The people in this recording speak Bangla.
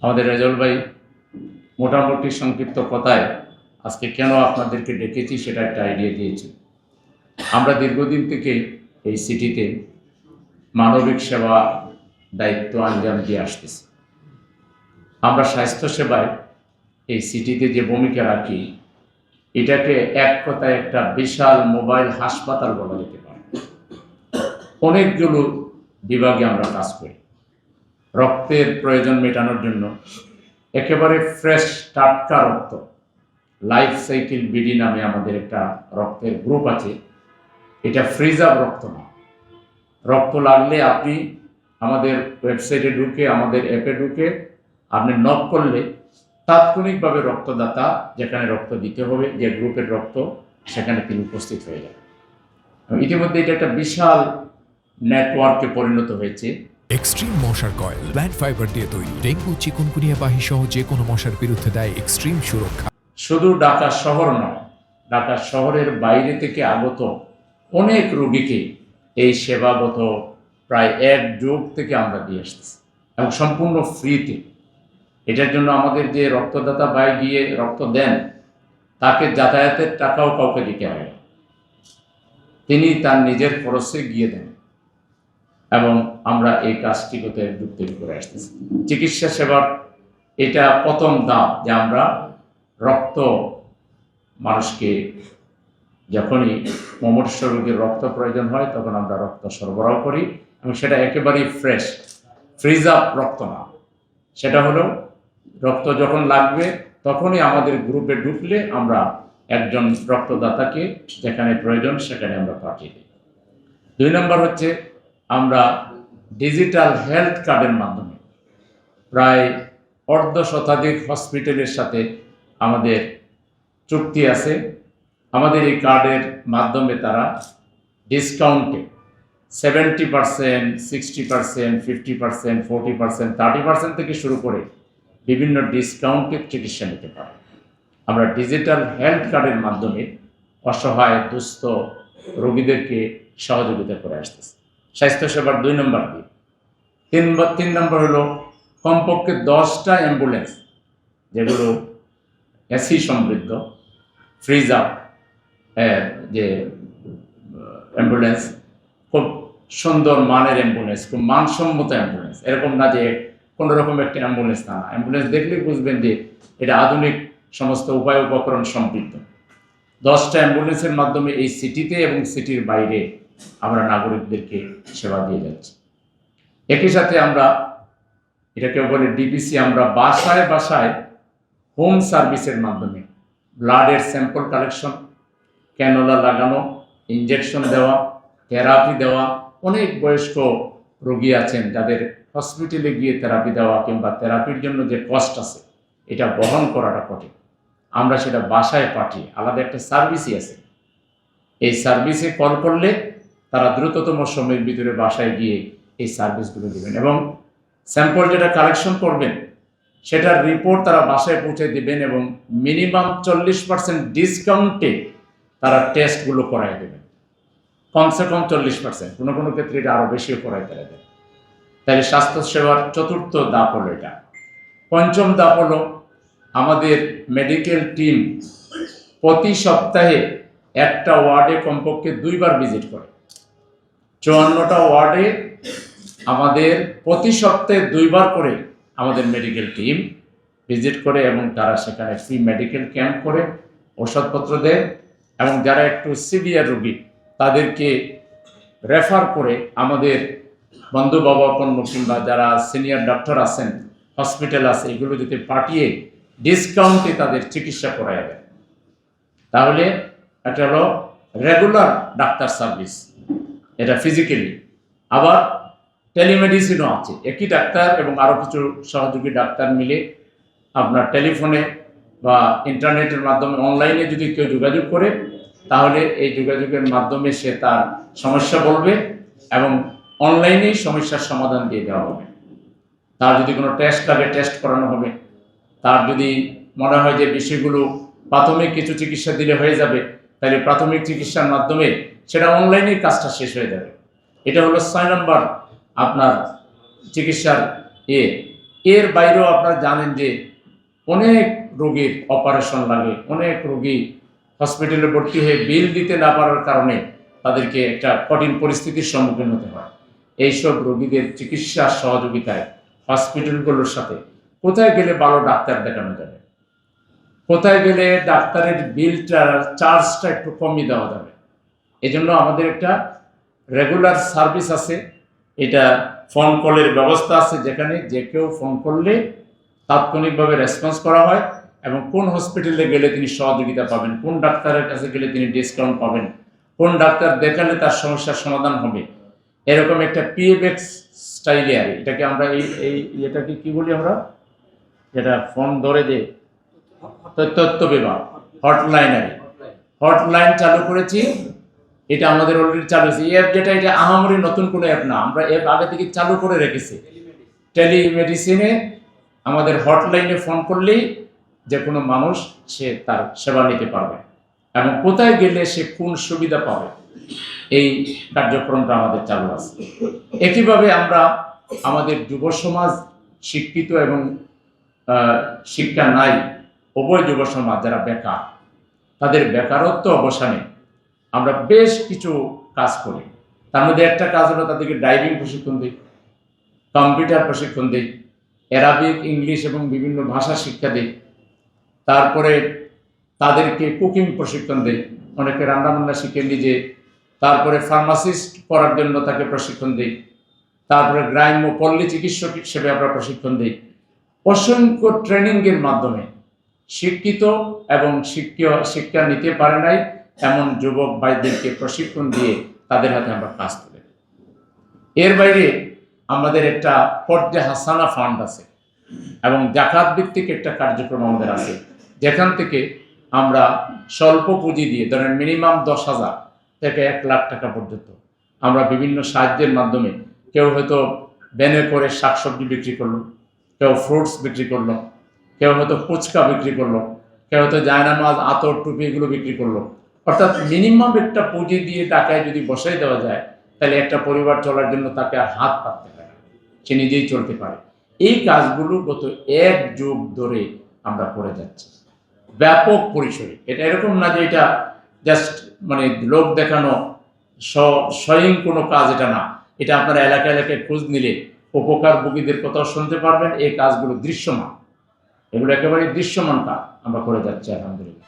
আমাদের রেজাউল ভাই মোটামুটি সংক্ষিপ্ত কথায় আজকে কেন আপনাদেরকে ডেকেছি সেটা একটা আইডিয়া দিয়েছি। আমরা দীর্ঘদিন থেকে এই সিটিতে মানবিক সেবা দায়িত্ব আঞ্জাম দিয়ে আসতেছি। আমরা স্বাস্থ্যসেবায় এই সিটিতে যে ভূমিকা রাখি, এটাকে এক কথায় একটা বিশাল মোবাইল হাসপাতাল বলা যেতে পারে। অনেকগুলো বিভাগে আমরা কাজ করি। রক্তের প্রয়োজন মেটানোর জন্য একেবারে ফ্রেশ টাটকা রক্ত, লাইফ সাইকেল বিডি নামে আমাদের একটা রক্তের গ্রুপ আছে। এটা ফ্রিজ আপ রক্ত না। রক্ত লাগলে আপনি আমাদের ওয়েবসাইটে ঢুকে, আমাদের অ্যাপে ঢুকে আপনি নক করলে তাৎক্ষণিকভাবে রক্তদাতা যেখানে রক্ত দিতে হবে, যে গ্রুপের রক্ত, সেখানে তিনি উপস্থিত হয়ে যাবেন। ইতিমধ্যে এটা একটা বিশাল নেটওয়ার্কে পরিণত হয়েছে। এক্সট্রিম মশার কয়েল প্ল্যান্ট ফাইবার দিয়ে তৈরি, ডেঙ্গু চিকুনগুনিয়া বাহি সহ যে কোনো মশার বিরুদ্ধে দেয় এক্সট্রিম সুরক্ষা। শুধু ঢাকা শহর নয়, ঢাকা শহরের বাইরে থেকে আগত অনেক রোগীকে এই সেবাগত প্রায় এক যুগ থেকে আমরা দিয়ে আসতেছি, এবং সম্পূর্ণ ফ্রিতে। এটার জন্য আমাদের যে রক্তদাতা ভাই গিয়ে রক্ত দেন, তাকে যাতায়াতের টাকাও কাউকে দিতে হয় না। তিনি তার নিজের খরচে গিয়ে দেন, এবং আমরা এই কাজটি করতে যুক্ত করে আসতেছি। চিকিৎসা সেবার এটা প্রথম ধাপ, যে আমরা রক্ত মানুষকে যখনই মুমূর্ষু রোগীর রক্ত প্রয়োজন হয় তখন আমরা রক্ত সরবরাহ করি, এবং সেটা একেবারেই ফ্রেশ, ফ্রিজ আপ রক্ত না। সেটা হলো রক্ত যখন লাগবে তখনই আমাদের গ্রুপে ঢুকলে আমরা একজন রক্তদাতাকে যেখানে প্রয়োজন সেখানে আমরা পাঠিয়ে দিই। 2 নম্বর হচ্ছে আমরা ডিজিটাল হেলথ কার্ডের মাধ্যমে প্রায় অর্ধ শতাধিক হসপিটালের সাথে আমাদের চুক্তি আছে। আমাদের এই কার্ডের মাধ্যমে তারা ডিসকাউন্টে 70%, 60%, 50%, 40%, 30% থেকে শুরু করে বিভিন্ন ডিসকাউন্টে চিকিৎসা নিতে পারে। আমরা ডিজিটাল হেলথ কার্ডের মাধ্যমে অসহায় দুস্থ রোগীদেরকে সহযোগিতা করে আসতেছে। স্বাস্থ্যসেবার 2 নম্বর দিক। 3 নম্বর হলো কমপক্ষে 10টা অ্যাম্বুলেন্স, যেগুলো এসি সমৃদ্ধ, ফ্রিজ আপ যে অ্যাম্বুলেন্স, খুব সুন্দর মানের অ্যাম্বুলেন্স, খুব মানসম্মত অ্যাম্বুলেন্স। এরকম না যে কোনো রকম একটা অ্যাম্বুলেন্স না। অ্যাম্বুলেন্স দেখলে বুঝবেন যে এটা আধুনিক সমস্ত উপায় উপকরণ সমৃদ্ধ। 10টা অ্যাম্বুলেন্সের মাধ্যমে এই সিটিতে এবং সিটির বাইরে আমরা নাগরিকদেরকে সেবা দিয়ে যাচ্ছি। একই সাথে আমরা এটাকে বলে ডিপিসি, আমরা বাসায় বাসায় হোম সার্ভিসের মাধ্যমে ব্লাডের স্যাম্পল কালেকশন, ক্যানোলা লাগানো, ইঞ্জেকশন দেওয়া, থেরাপি দেওয়া। অনেক বয়স্ক রোগী আছেন যাদের হসপিটালে গিয়ে থেরাপি দেওয়া কিংবা থেরাপির জন্য যে কস্ট আছে এটা বহন করাটা কঠিন। আমরা সেটা বাসায় পাঠিয়ে, আলাদা একটা সার্ভিসই আছে, এই সার্ভিসে কল করলে তারা দ্রুততম সময়ের ভিতরে বাসায় গিয়ে এই সার্ভিসগুলো দেবেন, এবং স্যাম্পল যেটা কালেকশন করবেন সেটার রিপোর্ট তারা বাসায় পৌঁছে দেবেন, এবং মিনিমাম 40% ডিসকাউন্টে তারা টেস্টগুলো করাই দেবেন। কমসে কম 40%, কোনো কোনো ক্ষেত্রে এটা আরও বেশিও করাই তারা দেন। তাহলে স্বাস্থ্যসেবার 4র্থ ধাপ হলো এটা। 5ম ধাপ হলো আমাদের মেডিকেল টিম প্রতি সপ্তাহে একটা ওয়ার্ডে কমপক্ষে 2 বার ভিজিট করে। 54টা ওয়ার্ডে আমাদের প্রতি সপ্তাহে 2 বার করে আমাদের মেডিকেল টিম ভিজিট করে, এবং তারা সেখানে ফ্রি মেডিকেল ক্যাম্প করে, ওষুধপত্র দেয়, এবং যারা একটু সিভিয়ার রোগী তাদেরকে রেফার করে আমাদের বন্ধু বাবাপন্ন কিংবা যারা সিনিয়র ডক্টর আছেন, হসপিটাল আছে, এগুলো যদি পাঠিয়ে ডিসকাউন্টে তাদের চিকিৎসা করায় দেয়। তাহলে এটা হলো রেগুলার ডাক্তার সার্ভিস, এটা ফিজিক্যালি। আবার টেলিমেডিসিনও আছে, একই ডাক্তার এবং আরও কিছু সহযোগী ডাক্তার মিলে আপনার টেলিফোনে বা ইন্টারনেটের মাধ্যমে অনলাইনে যদি কেউ যোগাযোগ করে, তাহলে এই যোগাযোগের মাধ্যমে সে তার সমস্যা বলবে এবং অনলাইনেই সমস্যার সমাধান দিয়ে দেওয়া হবে। তার যদি কোনো টেস্ট লাগে টেস্ট করানো হবে। তার যদি মনে হয় যে বিষয়গুলো প্রাথমিক কিছু চিকিৎসা দিলে হয়ে যাবে, তাহলে প্রাথমিক চিকিৎসার মাধ্যমে সেটা অনলাইনেই কাজটা শেষ হয়ে যাবে। এটা হলো 6 নম্বর আপনার চিকিৎসার এর বাইরেও আপনারা জানেন যে অনেক রোগীর অপারেশন লাগে, অনেক রোগী হসপিটালে ভর্তি হয়ে বিল দিতে না পারার কারণে তাদেরকে একটা কঠিন পরিস্থিতির সম্মুখীন হতে হয়। এইসব রোগীদের চিকিৎসা সহযোগিতায় হসপিটালগুলোর সাথে কোথায় গেলে ভালো ডাক্তার দেখানো যাবে, কোথায় গেলে ডাক্তারের বিলটা চার্জটা একটু কমিয়ে দেওয়া যাবে, এজন্য আমাদের একটা রেগুলার সার্ভিস আছে। এটা ফোন কলের ব্যবস্থা আছে, যেখানে যে কেউ ফোন করলে তাৎক্ষণিকভাবে রেসপন্স করা হয় এবং কোন হসপিটালে গেলে তিনি সহযোগিতা পাবেন, কোন ডাক্তারের কাছে গেলে তিনি ডিসকাউন্ট পাবেন, কোন ডাক্তার দেখালে তার সমস্যার সমাধান হবে, এরকম একটা পিএফএক্স স্টাইলে আর এটাকে আমরা এটাকে কি বলি আমরা, যেটা ফোন ধরে যে তথ্য বিভাগ হটলাইন আর হটলাইন চালু করেছি। এটা আমাদের অলরেডি চালু আছে। এই অ্যাপ যেটা, এটা আহামরি নতুন কোনো অ্যাপ না, আমরা অ্যাপ আগে থেকে চালু করে রেখেছি। টেলিমেডিসিনে আমাদের হটলাইনে ফোন করলেই যে কোনো মানুষ সে তার সেবা নিতে পারবে এবং কোথায় গেলে সে কোন সুবিধা পাবে, এই কার্যক্রমটা আমাদের চালু আছে। একইভাবে আমরা আমাদের যুব সমাজ শিক্ষিত এবং শিক্ষা নাই উভয় যুব সমাজ যারা বেকার, তাদের বেকারত্ব অবসানে আমরা বেশ কিছু কাজ করি। তার মধ্যে একটা কাজ হলো তাদেরকে ড্রাইভিং প্রশিক্ষণ দিই, কম্পিউটার প্রশিক্ষণ দিই, অ্যারাবিক, ইংলিশ এবং বিভিন্ন ভাষা শিক্ষা দিই। তারপরে তাদেরকে কুকিং প্রশিক্ষণ দিই, অনেকে রান্নাবান্না শিখে নিজে। তারপরে ফার্মাসিস্ট করার জন্য তাকে প্রশিক্ষণ দিই। তারপরে গ্রাম্য পল্লী চিকিৎসক হিসেবে আমরা প্রশিক্ষণ দিই। অসংখ্য ট্রেনিংয়ের মাধ্যমে শিক্ষিত এবং শিক্ষা নিতে পারে নাই এমন যুবক ভাইদেরকে প্রশিক্ষণ দিয়ে তাদের হাতে আমরা কাজ তুলে দিই। এর বাইরে আমাদের একটা পর্যায় হাসানা ফান্ড আছে এবং জাকাত ভিত্তিক একটা কার্যক্রম আমাদের আছে, যেখান থেকে আমরা স্বল্প পুঁজি দিয়ে, ধরেন মিনিমাম 10,000 থেকে 1 লাখ টাকা পর্যন্ত আমরা বিভিন্ন সাহায্যের মাধ্যমে, কেউ হয়তো ব্যানে করে শাকসবজি বিক্রি করলো, কেউ ফ্রুটস বিক্রি করলো, কেউ হয়তো ফুচকা বিক্রি করলো, কেউ হয়তো জায়নামাজ, আতর, টুপি এগুলো বিক্রি করলো। অর্থাৎ মিনিমাম একটা পুঁজি দিয়ে টাকায় যদি বসাই দেওয়া যায়, তাহলে একটা পরিবার চলার জন্য তাকে আর হাত পাততে হয় না, সে নিজেই চলতে পারে। এই কাজগুলো গত 1 যুগ ধরে আমরা করে যাচ্ছি ব্যাপক পরিসরে। এটা এরকম না যে এটা জাস্ট মানে লোক দেখানো স্বয়ং কোনো কাজ, এটা না। এটা আপনারা এলাকায় এলাকায় খোঁজ নিলে উপকারভোগীদের কথাও শুনতে পারবেন। এই কাজগুলো দৃশ্যমান, এগুলো একেবারে দৃশ্যমান কাজ আমরা করে যাচ্ছি আলহামদুলিল্লাহ।